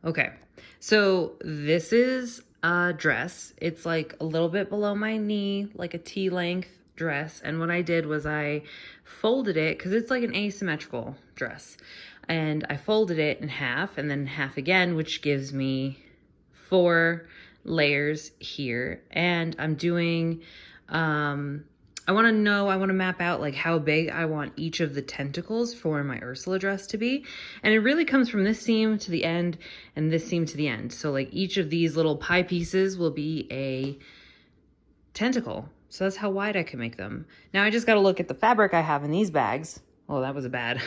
Okay, so this is a dress. It's like a little bit below my knee, like a T-length dress. And what I did was I folded it because it's like an asymmetrical dress. And I folded it in half and then half again, which gives me 4 layers here. And I'm doing, I want to map out like how big I want each of the tentacles for my Ursula dress to be. And it really comes from this seam to the end and this seam to the end. So like each of these little pie pieces will be a tentacle. So that's how wide I can make them. Now I just got to look at the fabric I have in these bags. Oh, that was a bad,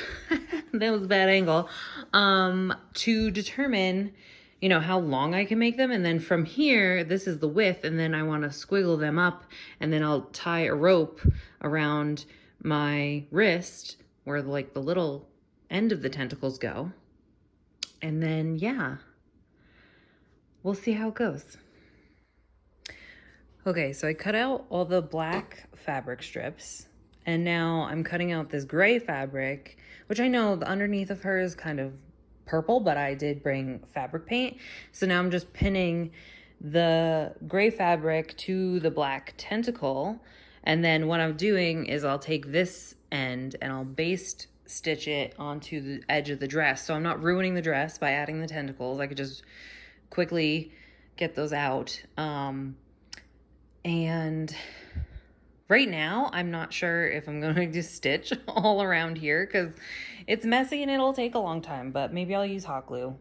that was a bad angle. To determine, you know, how long I can make them. And then from here, this is the width. And then I want to squiggle them up and then I'll tie a rope around my wrist where like the little end of the tentacles go. And then, yeah, we'll see how it goes. Okay, so I cut out all the black fabric strips and now I'm cutting out this gray fabric, which I know the underneath of her is kind of purple, but I did bring fabric paint. So now I'm just pinning the gray fabric to the black tentacle. And then what I'm doing is I'll take this end and I'll baste stitch it onto the edge of the dress. So I'm not ruining the dress by adding the tentacles. I could just quickly get those out. And right now, I'm not sure if I'm going to stitch all around here because it's messy and it'll take a long time, but maybe I'll use hot glue.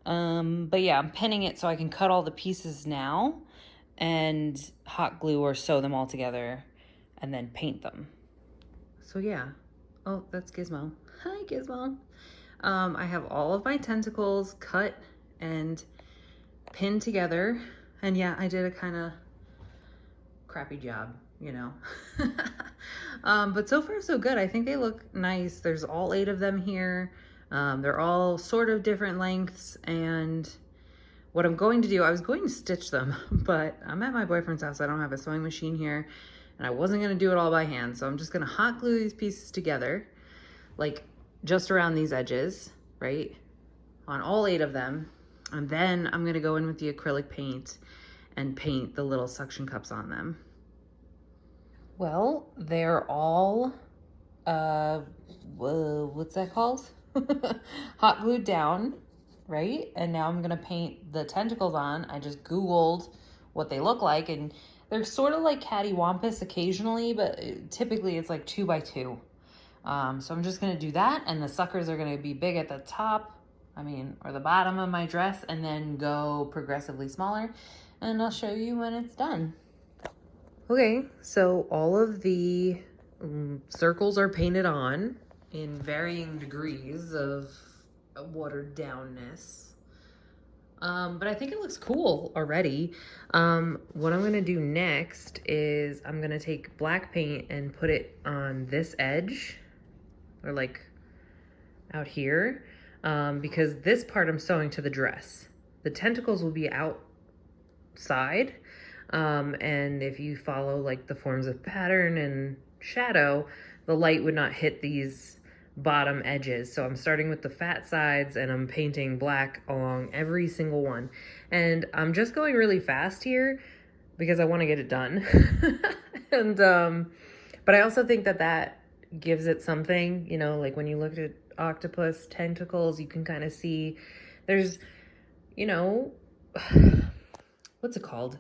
But yeah, I'm pinning it so I can cut all the pieces now and hot glue or sew them all together and then paint them. So yeah. Oh, that's Gizmo. Hi, Gizmo. I have all of my tentacles cut and pinned together. And yeah, I did a kind of crappy job, you know. But so far so good. I think they look nice. There's all 8 of them here. They're all sort of different lengths, and what I'm going to do, I was going to stitch them, but I'm at my boyfriend's house. I don't have a sewing machine here, and I wasn't going to do it all by hand, so I'm just going to hot glue these pieces together, like just around these edges, right, on all 8 of them, and then I'm going to go in with the acrylic paint and paint the little suction cups on them. Well, they're all, what's that called? Hot glued down, right? And now I'm gonna paint the tentacles on. I just Googled what they look like, and they're sort of like cattywampus occasionally, but typically it's like 2 by 2. So I'm just gonna do that, and the suckers are gonna be big at the top, or the bottom of my dress, and then go progressively smaller, and I'll show you when it's done. Okay, so all of the circles are painted on in varying degrees of watered downness. But I think it looks cool already. What I'm gonna do next is I'm gonna take black paint and put it on this edge, or like out here, because this part I'm sewing to the dress. The tentacles will be outside, and if you follow like the forms of pattern and shadow, the light would not hit these bottom edges. So I'm starting with the fat sides and I'm painting black along every single one. And I'm just going really fast here because I want to get it done. And but I also think that that gives it something, you know, like when you look at octopus tentacles, you can kind of see there's, you know, what's it called?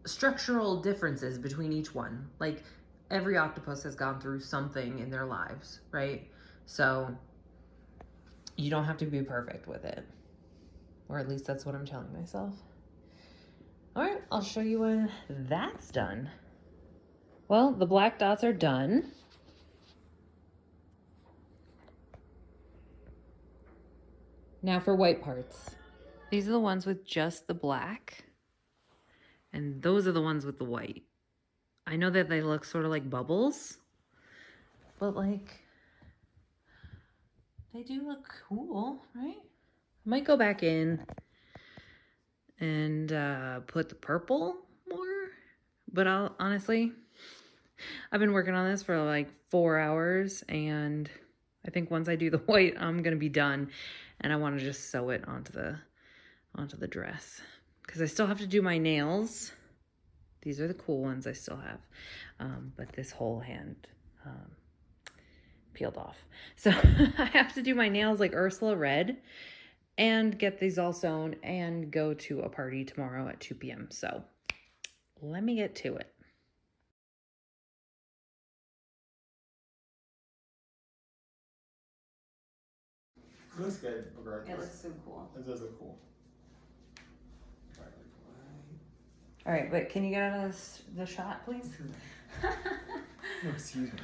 Structural differences between each one. Like every octopus has gone through something in their lives, right? So you don't have to be perfect with it, or at least that's what I'm telling myself. All right, I'll show you when that's done. Well, the black dots are done. Now for white parts. These are the ones with just the black, and those are the ones with the white. I know that they look sort of like bubbles, but like they do look cool, right? I might go back in and put the purple more, but honestly, I've been working on this for like 4 hours and I think once I do the white, I'm gonna be done, and I want to just sew it onto the dress because I still have to do my nails. These are the cool ones I still have, but this whole hand peeled off. So I have to do my nails like Ursula red and get these all sewn and go to a party tomorrow at 2 p.m. So let me get to it. It looks good, regardless. It looks so cool. It does look cool. All right, but can you get out of the shot, please? Oh, excuse me.